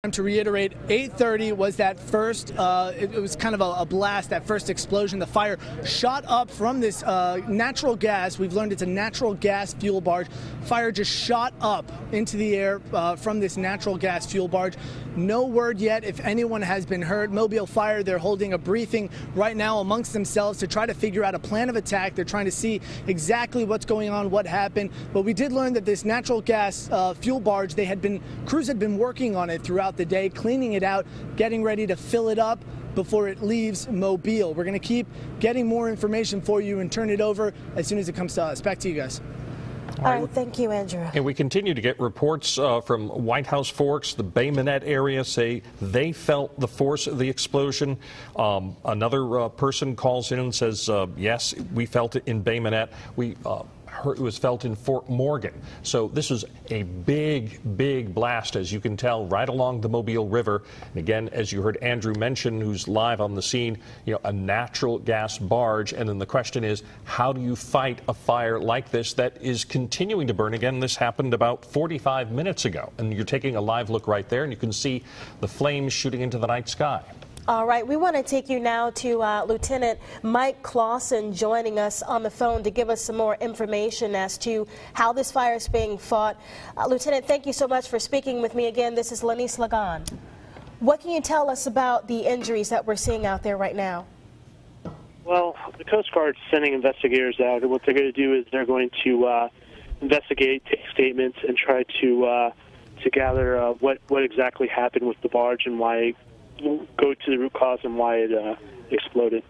To reiterate, 8:30 was that first, it was kind of a blast, that first explosion. The fire shot up from this natural gas. We've learned it's a natural gas fuel barge. Fire just shot up into the air from this natural gas fuel barge. No word yet if anyone has been hurt. Mobile Fire, they're holding a briefing right now amongst themselves to try to figure out a plan of attack. They're trying to see exactly what's going on, what happened. But we did learn that this natural gas fuel barge, crews had been working on it throughout the day, cleaning it out, getting ready to fill it up before it leaves Mobile. We're going to keep getting more information for you and turn it over as soon as it comes to us. Back to you guys. All right, thank you, Andrew. And we continue to get reports from White House Forks, the Bay Minette area, say they felt the force of the explosion. Another person calls in and says, yes, we felt it in Bay Minette. It was felt in Fort Morgan. So this is a big blast, as you can tell, right along the Mobile River. And again, as you heard Andrew mention, who's live on the scene, a natural gas barge. And then the question is, how do you fight a fire like this that is continuing to burn? Again, this happened about 45 minutes ago. And you're taking a live look right there, and you can see the flames shooting into the night sky. All right, we want to take you now to Lieutenant Mike Clausen joining us on the phone to give us some more information as to how this fire is being fought. Lieutenant, thank you so much for speaking with me again. This is Lenise Lagan. What can you tell us about the injuries that we're seeing out there right now? Well, the Coast Guard's sending investigators out, and what they're going to do is they're going to investigate, take statements, and try to gather what exactly happened with the barge and why. Go to the root cause and why it exploded.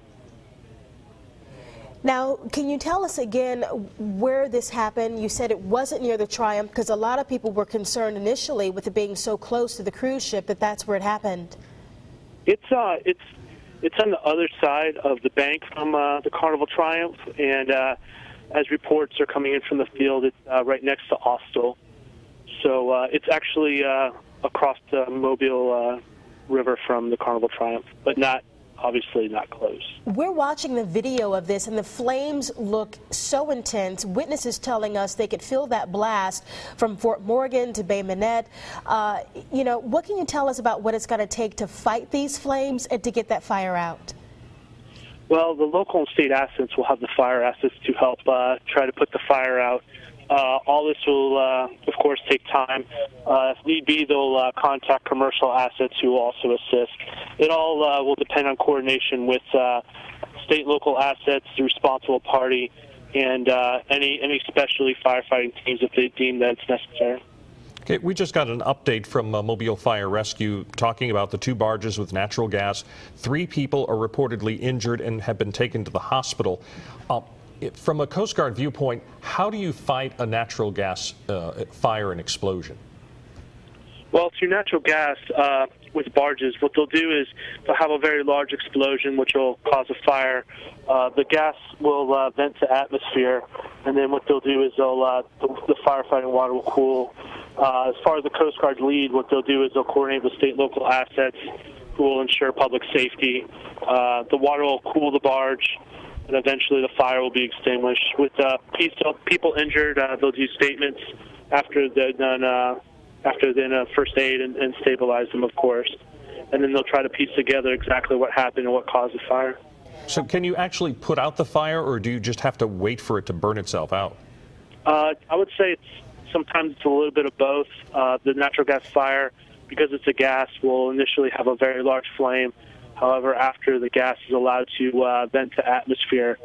Now, can you tell us again where this happened? You said it wasn't near the Triumph, because a lot of people were concerned initially with it being so close to the cruise ship that's where it happened. It's on the other side of the bank from the Carnival Triumph, and as reports are coming in from the field, it's right next to Austell. So it's actually across the Mobile River from the Carnival Triumph, but obviously not close. We're watching the video of this, and the flames look so intense. Witnesses telling us they could feel that blast from Fort Morgan to Bay Minette. What can you tell us about what it's going to take to fight these flames and to get that fire out? Well, the local and state assets will have the fire assets to help try to put the fire out. All this will, of course, take time. If need be, they'll contact commercial assets who will also assist. It all will depend on coordination with state and local assets, the responsible party, and any specialty firefighting teams if they deem that it's necessary. Okay, we just got an update from Mobile Fire Rescue talking about the two barges with natural gas. 3 people are reportedly injured and have been taken to the hospital. From a Coast Guard viewpoint, how do you fight a natural gas fire and explosion? Well, through natural gas with barges, what they'll do is they'll have a very large explosion, which will cause a fire. The gas will vent to atmosphere, and then what they'll do is the firefighting water will cool. As far as the Coast Guard's lead, what they'll do is they'll coordinate with state and local assets who will ensure public safety. The water will cool the barge, and eventually the fire will be extinguished. With people injured, they'll do statements after they've done first aid and stabilize them, of course. And then they'll try to piece together exactly what happened and what caused the fire. So can you actually put out the fire, or do you just have to wait for it to burn itself out? I would say sometimes it's a little bit of both. The natural gas fire, because it's a gas, will initially have a very large flame. However, after the gas is allowed to vent to atmosphere,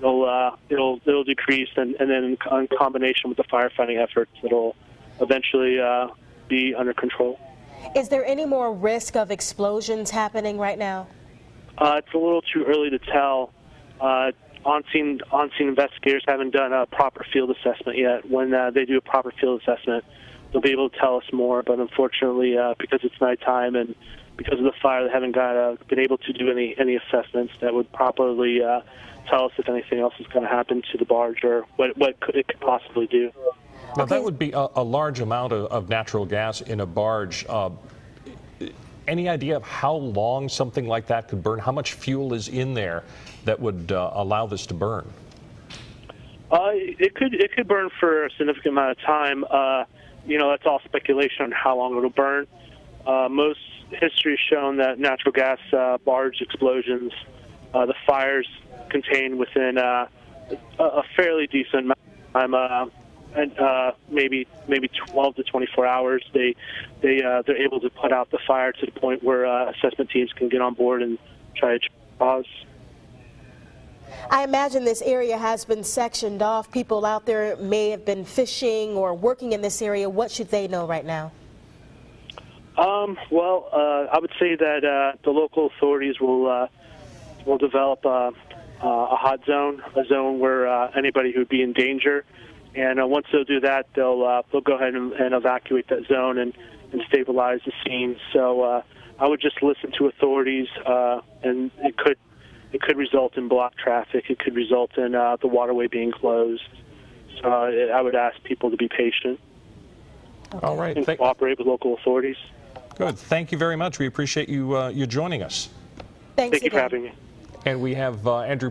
it'll decrease, and then in combination with the firefighting efforts, it'll eventually be under control. Is there any more risk of explosions happening right now? It's a little too early to tell. On-scene investigators haven't done a proper field assessment yet. When they do a proper field assessment, they'll be able to tell us more. But unfortunately, because it's nighttime and because of the fire, they haven't been able to do any assessments that would properly tell us if anything else is going to happen to the barge or what it could possibly do. Now, that would be a large amount of natural gas in a barge. Any idea of how long something like that could burn? How much fuel is in there that would allow this to burn? It could burn for a significant amount of time. That's all speculation on how long it'll burn. most history has shown that natural gas barge explosions, the fires contained within a fairly decent amount of time, and maybe 12 to 24 hours, they're able to put out the fire to the point where assessment teams can get on board and try to cause. I imagine this area has been sectioned off. People out there may have been fishing or working in this area. What should they know right now? Well, I would say that the local authorities will develop a hot zone, a zone where anybody who would be in danger, and once they'll do that, they'll go ahead and evacuate that zone and stabilize the scene. So I would just listen to authorities, and it could result in blocked traffic. It could result in the waterway being closed. So I would ask people to be patient. Okay. All right. And cooperate with local authorities. Good. Thank you very much. We appreciate you joining us. Thanks Thank you again. for having me. And we have Andrew